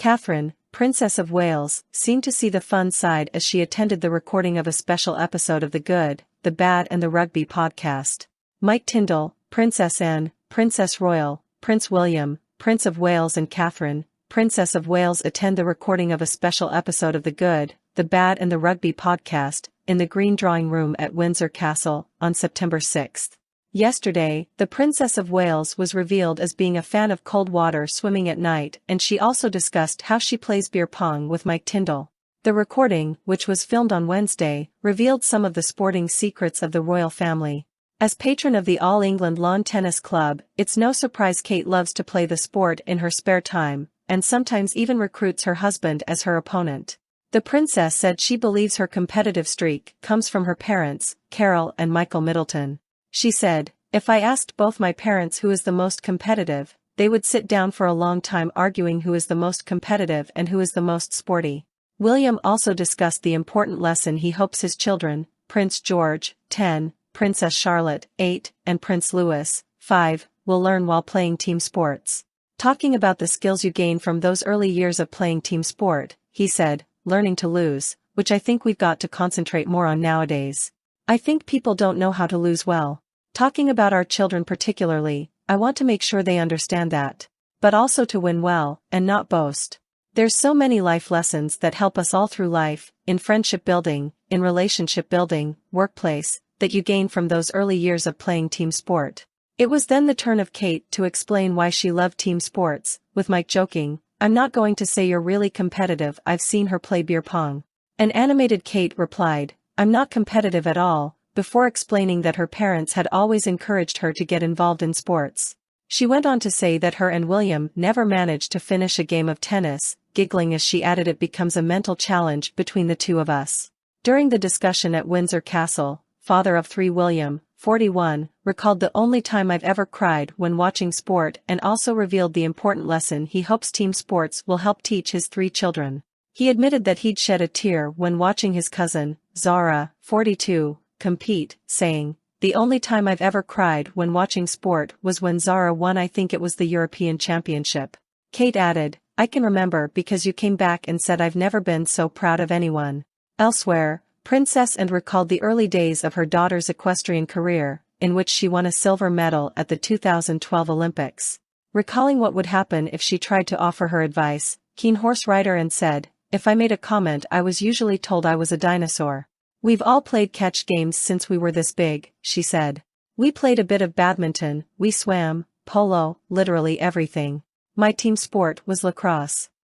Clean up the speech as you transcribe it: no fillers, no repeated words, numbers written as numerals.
Catherine, Princess of Wales, seemed to see the fun side as she attended the recording of a special episode of the Good, the Bad and The Rugby podcast. Mike Tindall, Princess Anne, Princess Royal, Prince William, Prince of Wales and Catherine, Princess of Wales attend the recording of a special episode of the Good, the Bad and The Rugby podcast, in the Green Drawing Room at Windsor Castle, on September 6. Yesterday, the Princess of Wales was revealed as being a fan of cold water swimming at night, and she also discussed how she plays beer pong with Mike Tindall. The recording, which was filmed on Wednesday, revealed some of the sporting secrets of the royal family. As patron of the All England Lawn Tennis Club, it's no surprise Kate loves to play the sport in her spare time, and sometimes even recruits her husband as her opponent. The princess said she believes her competitive streak comes from her parents, Carol and Michael Middleton. She said, "If I asked both my parents who is the most competitive, they would sit down for a long time arguing who is the most competitive and who is the most sporty." William also discussed the important lesson he hopes his children, Prince George, 10, Princess Charlotte, 8, and Prince Louis, 5, will learn while playing team sports. Talking about the skills you gain from those early years of playing team sport, he said, "Learning to lose, which I think we've got to concentrate more on nowadays. I think people don't know how to lose well. Talking about our children particularly, I want to make sure they understand that. But also to win well, and not boast. There's so many life lessons that help us all through life, in friendship building, in relationship building, workplace, that you gain from those early years of playing team sport." It was then the turn of Kate to explain why she loved team sports, with Mike joking, "I'm not going to say you're really competitive, I've seen her play beer pong." An animated Kate replied, "I'm not competitive at all," before explaining that her parents had always encouraged her to get involved in sports. She went on to say that her and William never managed to finish a game of tennis, giggling as she added, "It becomes a mental challenge between the two of us." During the discussion at Windsor Castle, father of 3 William, 41, recalled, "The only time I've ever cried when watching sport," and also revealed the important lesson he hopes team sports will help teach his 3 children. He admitted that he'd shed a tear when watching his cousin, Zara, 42, compete, saying, "The only time I've ever cried when watching sport was when Zara won, I think it was the European Championship." Kate added, "I can remember because you came back and said I've never been so proud of anyone." Elsewhere, Princess Anne recalled the early days of her daughter's equestrian career, in which she won a silver medal at the 2012 Olympics. Recalling what would happen if she tried to offer her advice, keen horse rider Anne said, "If I made a comment I was usually told I was a dinosaur. We've all played catch games since we were this big," she said. "We played a bit of badminton, we swam, polo, literally everything. My team sport was lacrosse."